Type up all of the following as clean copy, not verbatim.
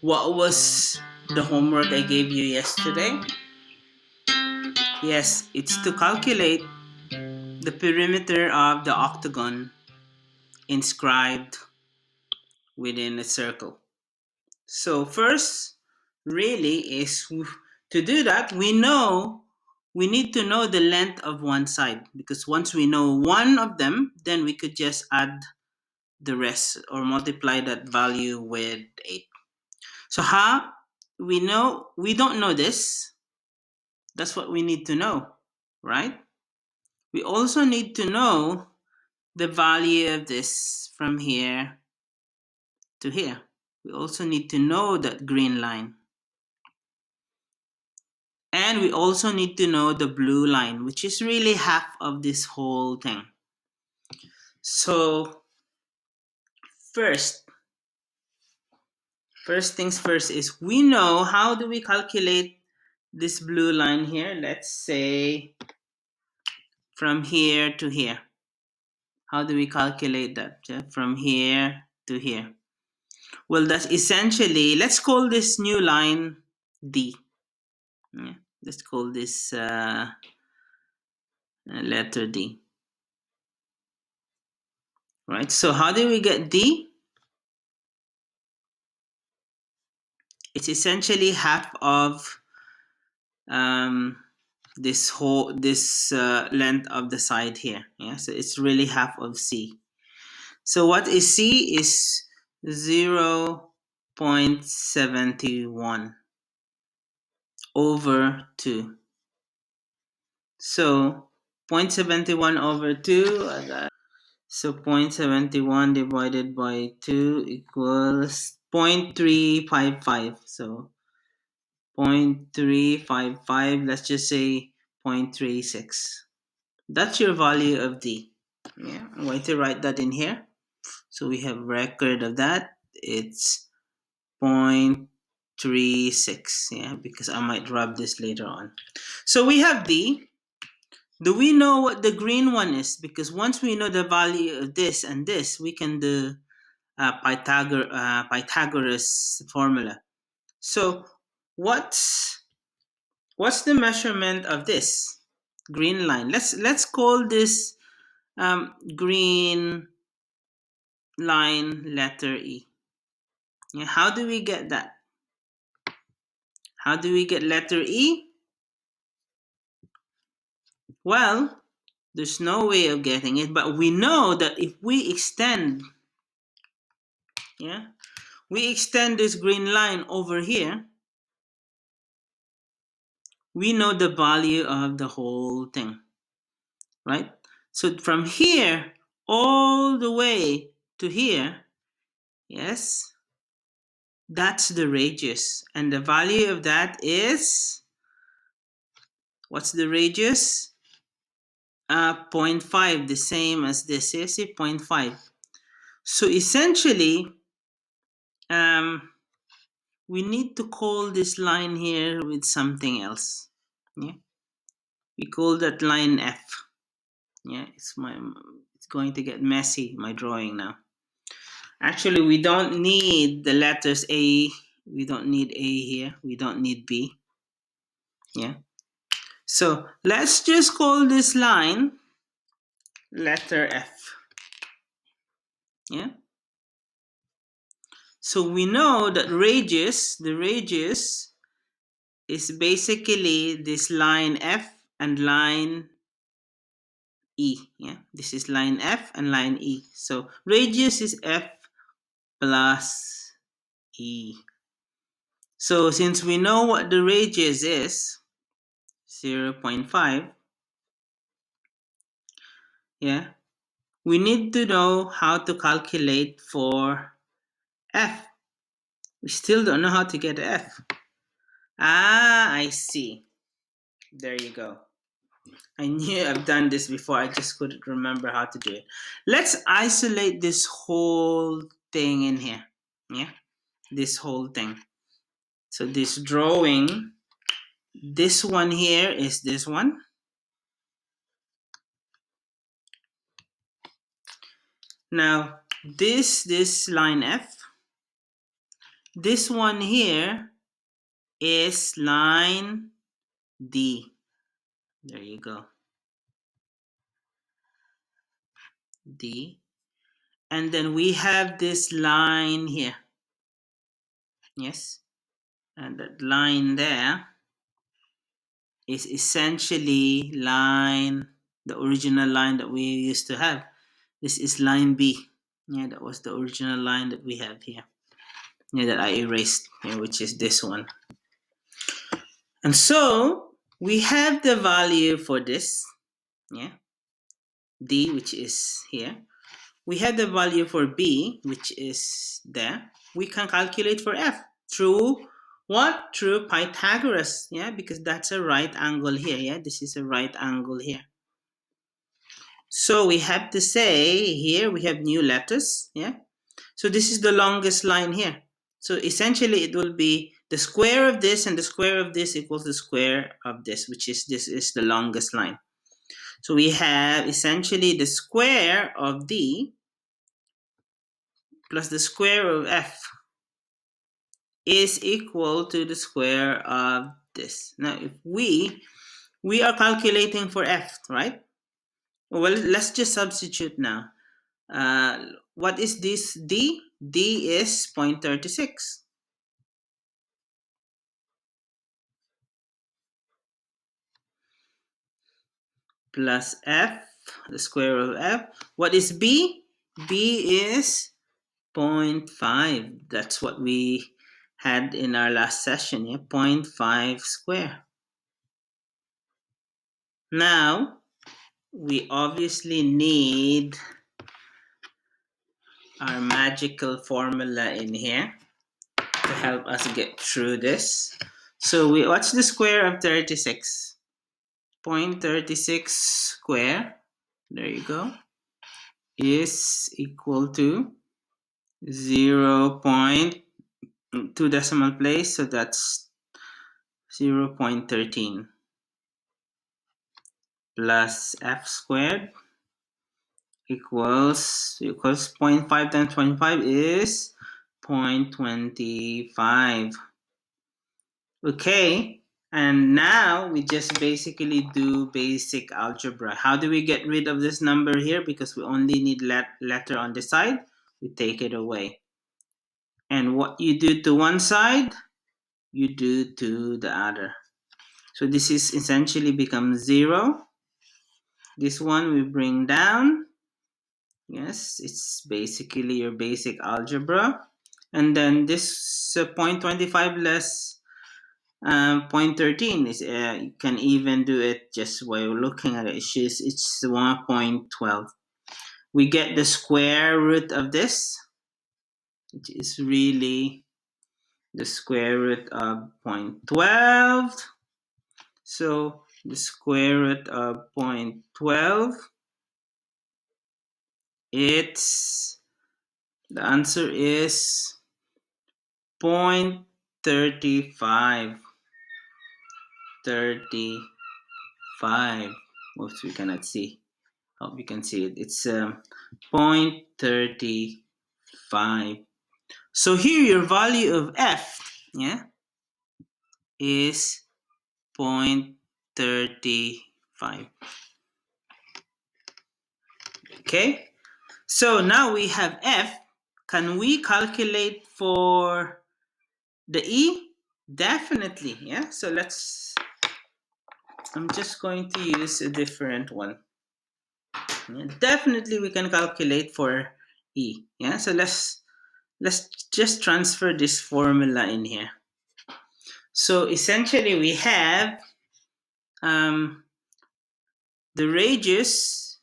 What was the homework I gave you yesterday? Yes, it's to calculate the perimeter of the octagon inscribed within a circle. So first, really is to do that, we need to know the length of one side, because once we know one of them, then we could just add the rest or multiply that value with 8. So how we know we don't know this? That's what we need to know, right? We also need to know the value of this from here to here. We also need to know that green line. And we also need to know the blue line, which is really half of this whole thing. So first things first is we know how do we calculate this blue line here. Let's say from here to here. How do we calculate that? From here to here. Well, that's essentially, let's call this new line D. Yeah, let's call this letter D. Right, so how do we get D? It's essentially half of this length of the side here. Yeah, so it's really half of C. So what is C? Is 0.71 over 2. So 0.71 over 2. So 0.71 divided by 2 equals 0.355. So 0.355, let's just say 0.36. That's your value of D. Yeah, I'm going to write that in here. So we have record of that. It's 0.36. Yeah, because I might rub this later on. So we have D. Do we know what the green one is? Because once we know the value of this and this, we can do Pythagoras formula. So what's the measurement of this green line? Let's call this green line letter E. Yeah, how do we get that? How do we get letter E? Well, there's no way of getting it, but we know that if we extend, we extend this green line over here, we know the value of the whole thing, right? So from here all the way to here, yes, that's the radius. And the value of that is, what's the radius? 0.5, the same as this is 0.5. So essentially, we need to call this line here with something else. Yeah, we call that line F. Yeah, it's going to get messy, my drawing now. Actually, we don't need the letters A. We don't need A here. We don't need B. Yeah. So let's just call this line letter F. Yeah. So we know that the radius is basically this line F and line E. Yeah. This is line F and line E. So radius is F plus E. So since we know what the radius is, 0.5, yeah, we need to know how to calculate for F. We still don't know how to get F. I see. There you go. I knew I've done this before. I just couldn't remember how to do it. Let's isolate this whole thing in here. Yeah, this whole thing. So this drawing, this one here is this one. Now, this line F. This one here is line D. There you go. D. And then we have this line here. Yes. And that line there is essentially the original line that we used to have. This is line B. Yeah, that was the original line that we have here. Yeah, that I erased, which is this one. And so we have the value for this, yeah, D, which is here. We have the value for B, which is there. We can calculate for F through what? Through Pythagoras, yeah, because that's a right angle here, yeah. This is a right angle here. So we have to say here we have new letters, yeah. So this is the longest line here. So essentially it will be the square of this and the square of this equals the square of this, which is this is the longest line. So we have essentially the square of D plus the square of F is equal to the square of this. Now if we are calculating for F, right? Well, let's just substitute now. What is this D? D is 0.36. Plus F, the square of F. What is B? B is 0.5. That's what we had in our last session, yeah? 0.5 square. Now, we obviously need our magical formula in here to help us get through this. So what's the square of 36? 0.36 square, there you go, is equal to 0.2 decimal place, so that's 0.13 plus F squared equals 0.5 times 25 is 0.25. Okay, and now we just basically do basic algebra. How do we get rid of this number here? Because we only need letter on the side, we take it away. And what you do to one side, you do to the other. So this is essentially becomes 0. This one we bring down. Yes, it's basically your basic algebra. And then this 0.25 less 0.13 is you can even do it just while looking at it. It's 1.12. We get the square root of this, which is really the square root of 0.12. So the square root of 0.12, the answer is 0.35. 35. Oops, we cannot see. Hope you can see it. It's 0.35. So here your value of F, yeah, is 0.35. Okay, so now we have F. Can we calculate for the E? Definitely, yeah. So I'm just going to use a different one. Yeah, definitely we can calculate for E. Yeah, so let's just transfer this formula in here. So essentially we have the radius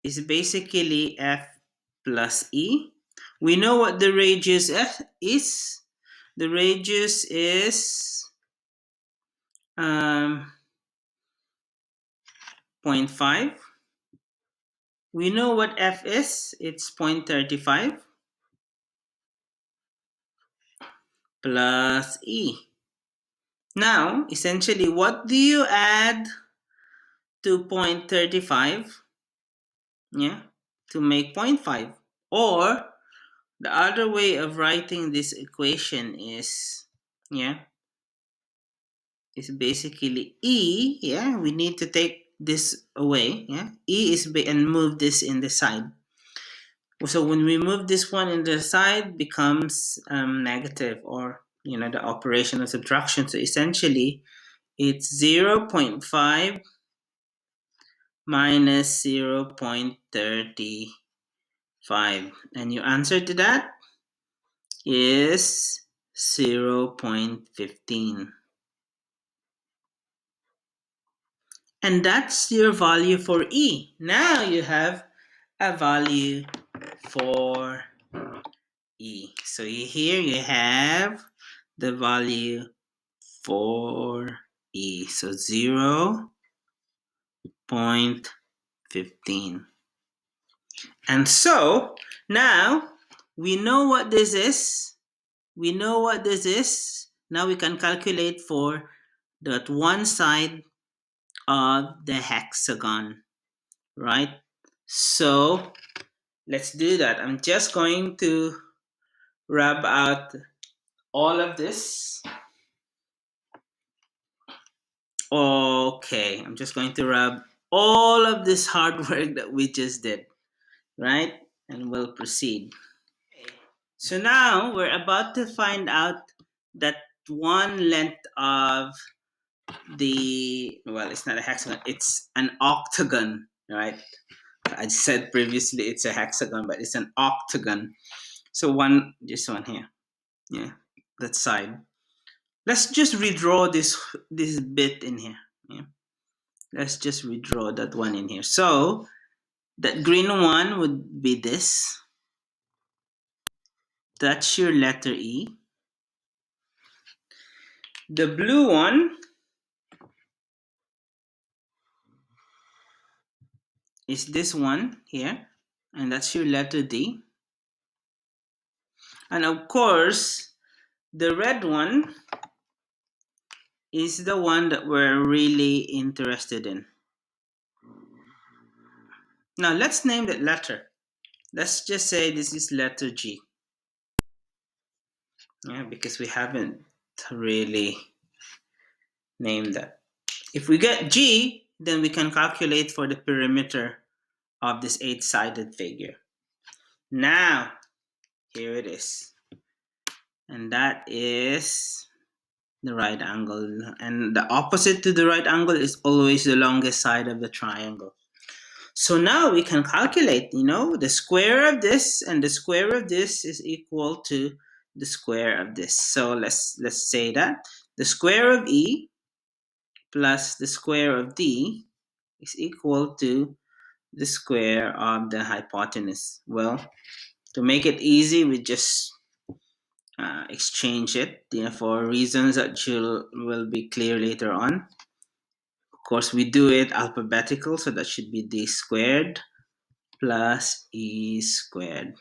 is basically F plus E. We know what the radius F is. The radius is 0.5. We know what F is. It's 0.35 plus E. Now, essentially, what do you add to 0.35? Yeah, to make 0.5. Or the other way of writing this equation is, yeah, is basically E, yeah, we need to take this away, yeah. E is and move this in the side. So when we move this one in the side becomes negative, or the operation of subtraction. So essentially it's 0.5 minus 0.35, and your answer to that is 0.15. And that's your value for E. Now you have a value for E. So here you have the value for E. So 0.15. And so now we know what this is. We know what this is. Now we can calculate for that one side of the hexagon, right? So let's do that. I'm just going to rub out all of this. Okay, I'm just going to rub all of this hard work that we just did, right? And we'll proceed. So now we're about to find out that one length of well, it's not a hexagon, it's an octagon, right? I said previously it's a hexagon, but it's an octagon. So just one here, yeah, that side. Let's just redraw this bit in here. Yeah. Let's just redraw that one in here. So that green one would be this. That's your letter E. The blue one is this one here, and that's your letter D. And of course, the red one is the one that we're really interested in. Now let's name that letter. Let's just say this is letter G. Yeah, because we haven't really named that. If we get G, then we can calculate for the perimeter of this 8-sided figure. Now, here it is. And that is the right angle. And the opposite to the right angle is always the longest side of the triangle. So now we can calculate, the square of this and the square of this is equal to the square of this. So let's say that the square of E plus the square of D is equal to the square of the hypotenuse. Well, to make it easy, we just exchange it, for reasons that will be clear later on. Of course, we do it alphabetical, so that should be D squared plus E squared.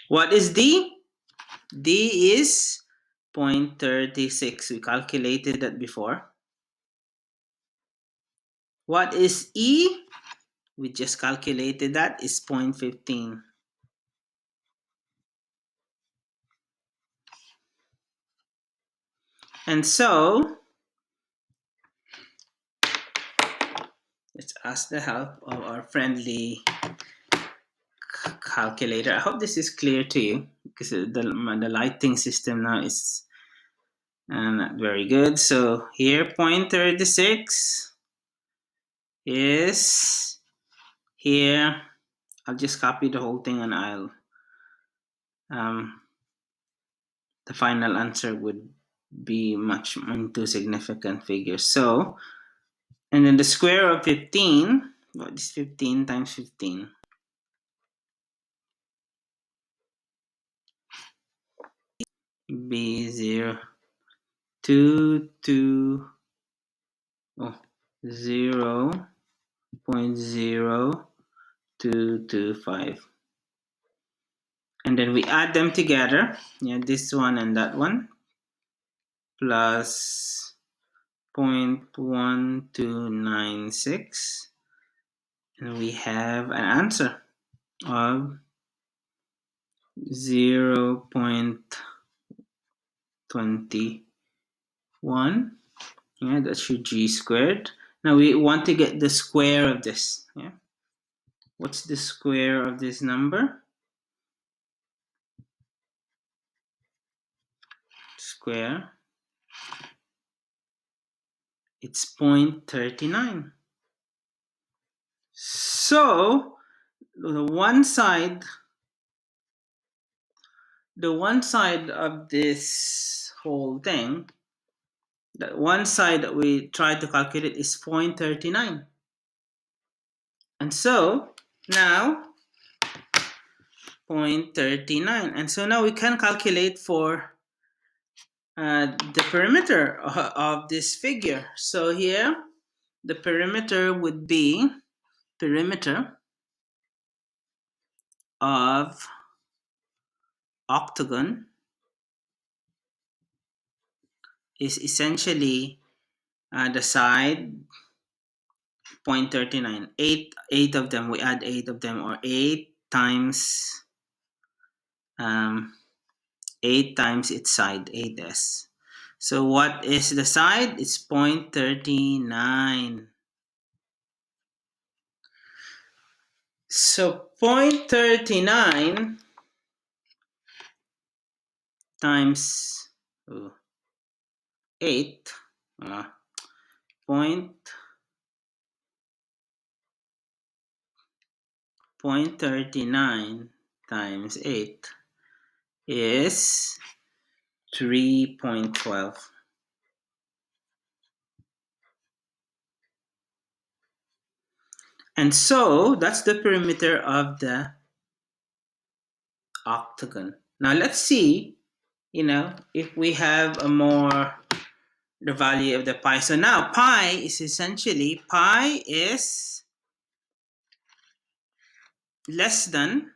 What is D? D is 0.36. We calculated that before. What is E? We just calculated that is 0.15. And so, let's ask the help of our friendly calculator. I hope this is clear to you, because the lighting system now is not very good. So here 0.36 is here. I'll just copy the whole thing, and I'll the final answer would be much into significant figures. So, and then the square of 15, what is 15 times 15? Be 0 2 2 oh 0.0225, and then we add them together, this one and that one, plus 0.1296, and we have an answer of 0.21. Yeah, that's your g squared. Now we want to get the square of this. Yeah, what's the square of this number? Square. It's 0.39. So the one side of this whole thing, the one side that we tried to calculate is 0.39. And so now 0.39. And so now we can calculate for the perimeter of this figure. So here the perimeter would be perimeter of octagon is essentially the side 0.39. Eight of them, we add 8 of them, or um, 8 times its side, 8s. So what is the side? It's 0.39. So 0.39 times 8, point 0.39 times 8 is 3.12. And so that's the perimeter of the octagon. Now let's see, if we have the value of the pi. So now pi is less than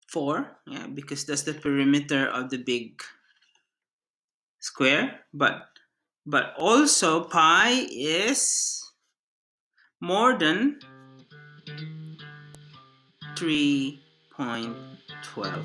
4, yeah, because that's the perimeter of the big square, but also pi is more than 3.12.